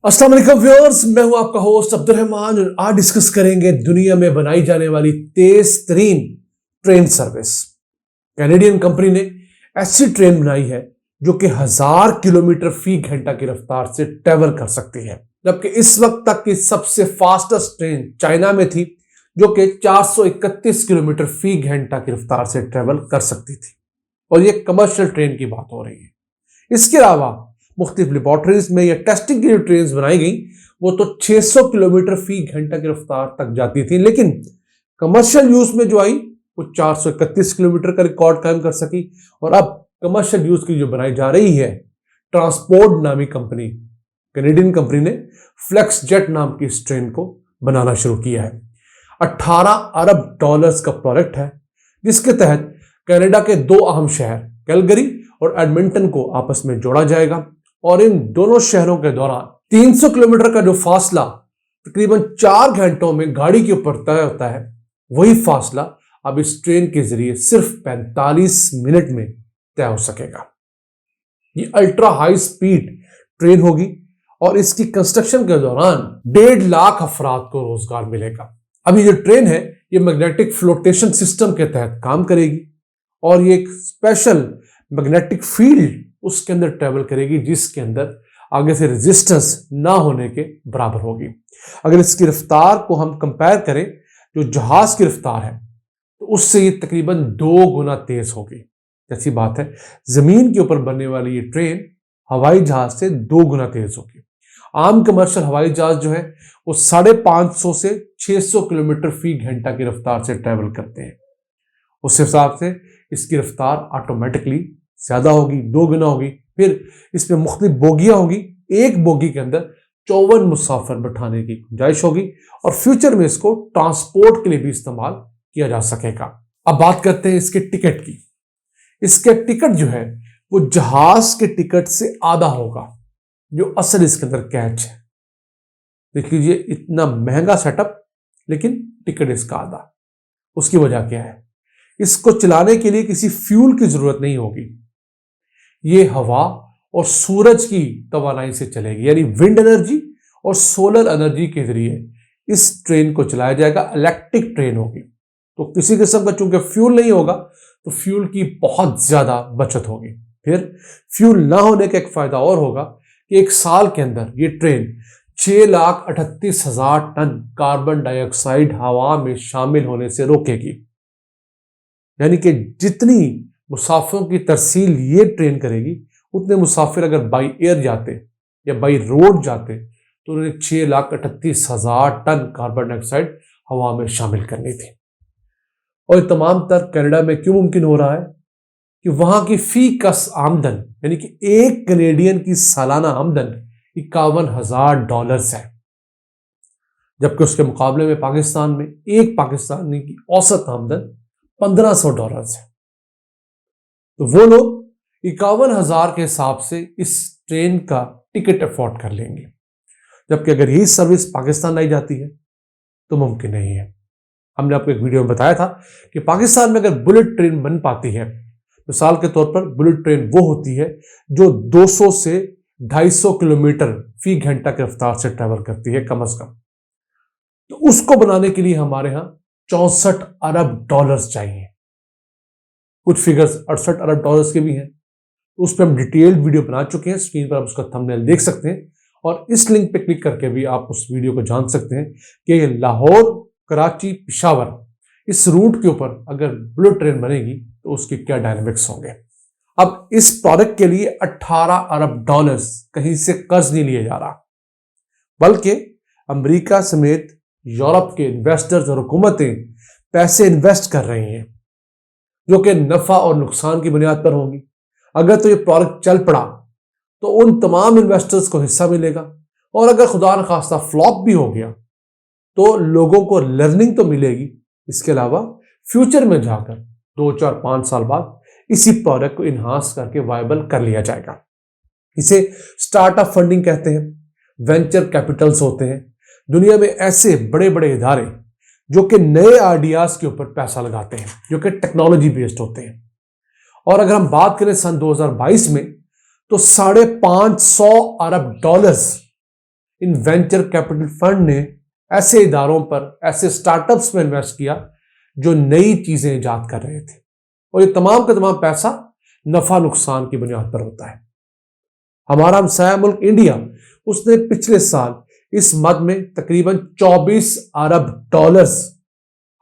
अस्सलाम वालेकुम व्यूअर्स, मैं हूं आपका होस्ट अब्दुल रहमान और आज डिस्कस करेंगे दुनिया में बनाई जाने वाली तेज तरीन ट्रेन सर्विस। कैनेडियन कंपनी ने ऐसी ट्रेन बनाई है जो कि 1000 किलोमीटर फी घंटा की रफ्तार से ट्रेवल कर सकती है, जबकि इस वक्त तक की सबसे फास्टेस्ट ट्रेन चाइना में थी जो कि 431 किलोमीटर फी घंटा की रफ्तार से ट्रेवल कर सकती थी। और ये कमर्शियल ट्रेन की बात हो रही है। इसके अलावा मुख्तलिफ लेबॉर्ट्रीज में या टेस्टिंग की जो ट्रेन बनाई गई वो तो 600 किलोमीटर फी घंटा की रफ्तार तक जाती थी, लेकिन कमर्शियल यूज में जो आई वो 431 किलोमीटर का रिकॉर्ड कायम कर सकी। और अब कमर्शियल यूज की जो बनाई जा रही है, ट्रांसपोर्ट नामी कंपनी, कैनेडियन कंपनी ने फ्लेक्स जेट नाम की इस ट्रेन को बनाना शुरू किया है। 18 अरब डॉलर्स का प्रोजेक्ट है, जिसके तहत कनाडा के दो अहम शहर कैलगरी और एडमिंटन को आपस में जोड़ा जाएगा और इन दोनों शहरों के दौरान 300 किलोमीटर का जो फासला तकरीबन 4 घंटों में गाड़ी के ऊपर तय होता है, वही फासला अब इस ट्रेन के जरिए सिर्फ 45 मिनट में तय हो सकेगा। ये अल्ट्रा हाई स्पीड ट्रेन होगी और इसकी कंस्ट्रक्शन के दौरान 1.5 लाख अफराद को रोजगार मिलेगा। अब ये जो ट्रेन है ये मैग्नेटिक फ्लोटेशन सिस्टम के तहत काम करेगी और ये एक स्पेशल मैग्नेटिक फील्ड उसके अंदर ट्रेवल करेगी, जिसके अंदर आगे से रेजिस्टेंस ना होने के बराबर होगी। अगर इसकी रफ्तार को हम कंपेयर करें जो जहाज की रफ्तार है तो उससे ये तकरीबन 2 गुना तेज होगी। जैसी बात है, जमीन के ऊपर बनने वाली ये ट्रेन हवाई जहाज से 2 गुना तेज होगी। आम कमर्शियल हवाई जहाज जो है वो 550 से 600 किलोमीटर फी घंटा की रफ्तार से ट्रेवल करते हैं। उस हिसाब से इसकी रफ्तार ऑटोमेटिकली ज्यादा होगी, 2 गुना होगी। फिर इसमें मुख्तलिफ बोगियां होगी, एक बोगी के अंदर 54 मुसाफिर बैठाने की गुंजाइश होगी और फ्यूचर में इसको ट्रांसपोर्ट के लिए भी इस्तेमाल किया जा सकेगा। अब बात करते हैं इसके टिकट की। इसके टिकट जो है वो जहाज के टिकट से आधा होगा, जो असल इसके अंदर कैच है। देख लीजिए, इतना महंगा सेटअप लेकिन टिकट इसका आधा। उसकी वजह क्या है? इसको चलाने के लिए किसी फ्यूल की जरूरत नहीं होगी। ये हवा और सूरज की तवानाई से चलेगी, यानी विंड एनर्जी और सोलर एनर्जी के जरिए इस ट्रेन को चलाया जाएगा। इलेक्ट्रिक ट्रेन होगी तो किसी किस्म का चूंकि फ्यूल नहीं होगा तो फ्यूल की बहुत ज्यादा बचत होगी। फिर फ्यूल ना होने का एक फायदा और होगा कि 1 साल के अंदर ये ट्रेन 6,38,000 टन कार्बन डाइऑक्साइड हवा में शामिल होने से रोकेगी। यानी कि जितनी मुसाफिरों की तरसील ये ट्रेन करेगी, उतने मुसाफिर अगर बाई एयर जाते या बाई रोड जाते तो उन्हें 6,38,000 टन कार्बन डाइऑक्साइड हवा में शामिल करनी थी। और ये तमाम तर कनाडा में क्यों मुमकिन हो रहा है? कि वहां की फी कस आमदन, यानी कि एक कैनेडियन की सालाना आमदन 51,000 डॉलर्स है, जबकि उसके मुकाबले में पाकिस्तान में एक पाकिस्तानी की औसत आमदन 1500 डॉलर्स है। तो वो लोग 51,000 के हिसाब से इस ट्रेन का टिकट अफोर्ड कर लेंगे, जबकि अगर यही सर्विस पाकिस्तान लाई जाती है तो मुमकिन नहीं है। हमने आपको एक वीडियो में बताया था कि पाकिस्तान में अगर बुलेट ट्रेन बन पाती है, मिसाल के तौर पर बुलेट ट्रेन वो होती है जो 200 से 250 किलोमीटर फी घंटा की रफ्तार से ट्रेवल करती है कम से कम, तो उसको बनाने के लिए हमारे यहां 64 अरब डॉलर्स चाहिए। कुछ फिगर्स 68 अरब डॉलर्स के भी हैं। उस पर हम डिटेल्ड वीडियो बना चुके हैं, स्क्रीन पर आप उसका थंबनेल देख सकते हैं और इस लिंक पे क्लिक करके भी आप उस वीडियो को जान सकते हैं कि लाहौर, कराची, पिशावर इस रूट के ऊपर अगर बुलेट ट्रेन बनेगी तो उसके क्या डायनामिक्स होंगे। अब इस प्रोजेक्ट के लिए 18 अरब डॉलर्स कहीं से कर्ज नहीं लिया जा रहा, बल्कि अमेरिका समेत यूरोप के इन्वेस्टर्स और हुकूमतें पैसे इन्वेस्ट कर रही हैं, जो कि नफा और नुकसान की बुनियाद पर होंगी। अगर तो ये प्रोजेक्ट चल पड़ा तो उन तमाम इन्वेस्टर्स को हिस्सा मिलेगा, और अगर खुदा न खास्ता फ्लॉप भी हो गया तो लोगों को लर्निंग तो मिलेगी। इसके अलावा फ्यूचर में जाकर 2, 4, 5 साल बाद इसी प्रोजेक्ट को इनहांस करके वायबल कर लिया जाएगा। इसे स्टार्टअप फंडिंग कहते हैं, वेंचर कैपिटल्स होते हैं। दुनिया में ऐसे बड़े बड़े इदारे जो कि नए आइडियाज के ऊपर पैसा लगाते हैं, जो कि टेक्नोलॉजी बेस्ड होते हैं। और अगर हम बात करें सन 2022 में तो 550 अरब डॉलर्स इन वेंचर कैपिटल फंड ने ऐसे इदारों पर, ऐसे स्टार्टअप्स में इन्वेस्ट किया जो नई चीजें इजाद कर रहे थे, और ये तमाम का तमाम पैसा नफा नुकसान की बुनियाद पर होता है। हमारा हमसाया मुल्क इंडिया, उसने पिछले साल इस मद में तकरीबन 24 अरब डॉलर्स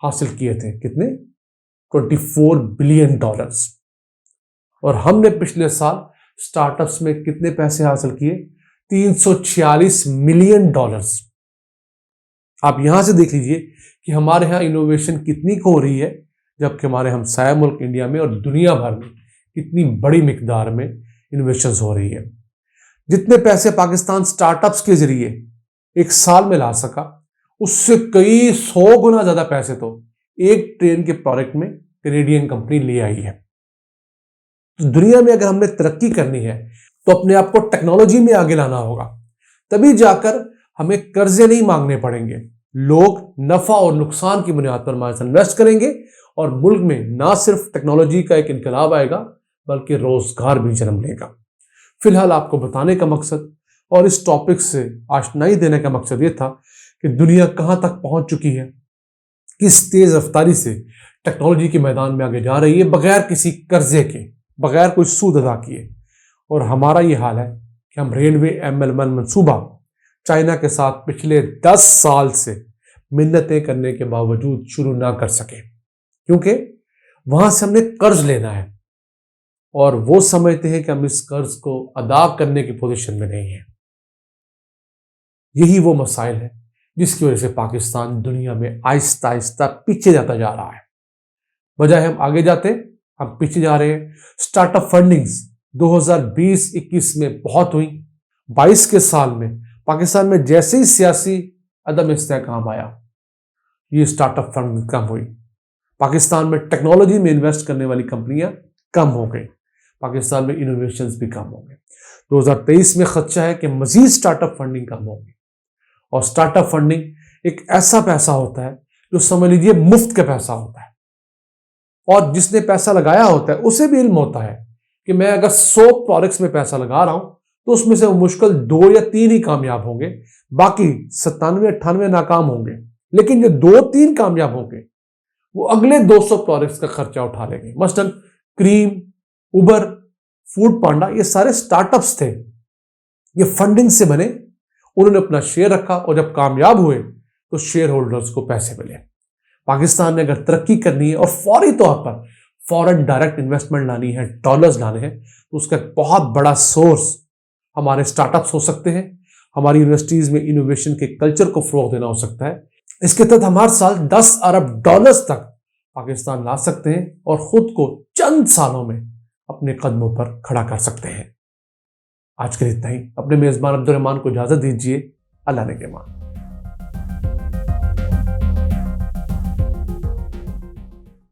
हासिल किए थे। कितने? 24 बिलियन डॉलर्स। और हमने पिछले साल स्टार्टअप्स में कितने पैसे हासिल किए? 346 मिलियन डॉलर्स। आप यहां से देख लीजिए कि हमारे यहां इनोवेशन कितनी हो रही है, जबकि हमारे हमसाया मुल्क इंडिया में और दुनिया भर में कितनी बड़ी मिकदार में इनोवेशन हो रही है। जितने पैसे पाकिस्तान स्टार्टअप्स के जरिए एक साल में ला सका, उससे कई 100 गुना ज्यादा पैसे तो एक ट्रेन के प्रोडक्ट में कैनेडियन कंपनी ले आई है। तो दुनिया में अगर हमने तरक्की करनी है तो अपने आप को टेक्नोलॉजी में आगे लाना होगा, तभी जाकर हमें कर्जे नहीं मांगने पड़ेंगे। लोग नफा और नुकसान की बुनियाद पर हमारे साथ इन्वेस्ट करेंगे और मुल्क में ना सिर्फ टेक्नोलॉजी का एक इनकलाब आएगा बल्कि रोजगार भी जन्म लेगा। फिलहाल आपको बताने का मकसद और इस टॉपिक से आशनाई देने का मकसद यह था कि दुनिया कहां तक पहुंच चुकी है, किस तेज रफ्तारी से टेक्नोलॉजी के मैदान में आगे जा रही है, बगैर किसी कर्जे के, बगैर कोई सूद अदा किए। और हमारा ये हाल है कि हम रेलवे ML1 मंसूबा चाइना के साथ पिछले 10 साल से मिन्नतें करने के बावजूद शुरू ना कर सके, क्योंकि वहां से हमने कर्ज लेना है और वो समझते हैं कि हम इस कर्ज को अदा करने की पोजीशन में नहीं है। यही वो मसाइल है जिसकी वजह से पाकिस्तान दुनिया में आहिस्ता आहिस्ता पीछे जाता जा रहा है। बजाय हम आगे जाते, हम पीछे जा रहे हैं। स्टार्टअप फंडिंग्स 2020-21 में बहुत हुई। 22 के साल में पाकिस्तान में जैसे ही सियासी अदम इस्तेहकाम आया, ये स्टार्टअप फंड कम हुई। पाकिस्तान में टेक्नोलॉजी में इन्वेस्ट करने वाली कंपनियां कम हो गई, पाकिस्तान में इनोवेशंस भी कम हो गए। 2023 में खदशा है कि मजीद स्टार्टअप फंडिंग कम होगी। और स्टार्टअप फंडिंग एक ऐसा पैसा होता है जो समझ लीजिए मुफ्त का पैसा होता है, और जिसने पैसा लगाया होता है उसे भी इल्म होता है कि मैं अगर 100 प्रोडक्ट्स में पैसा लगा रहा हूं तो उसमें से मुश्किल 2 या 3 ही कामयाब होंगे, बाकी 97-98 नाकाम होंगे। लेकिन जो 2-3 कामयाब होंगे वो अगले 200 प्रोडक्ट्स का खर्चा उठा लेंगे। मसलन क्रीम, उबर, फूड पांडा, ये सारे स्टार्टअप्स थे, ये फंडिंग से बने। उन्होंने अपना शेयर रखा और जब कामयाब हुए तो शेयर होल्डर्स को पैसे मिले। पाकिस्तान ने अगर तरक्की करनी है और फौरी तौर पर फॉरेन डायरेक्ट इन्वेस्टमेंट लानी है, डॉलर्स लाने हैं, तो उसका एक बहुत बड़ा सोर्स हमारे स्टार्टअप्स हो सकते हैं। हमारी यूनिवर्सिटीज में इनोवेशन के कल्चर को फरोग देना हो सकता है। इसके तहत हम हर साल 10 अरब डॉलर्स तक पाकिस्तान ला सकते हैं और खुद को चंद सालों में अपने कदमों पर खड़ा कर सकते हैं। आज के लिए इतना ही। अपने मेजबान अब्दुल रहमान को इजाजत दीजिए। अल्लाह ने के मान।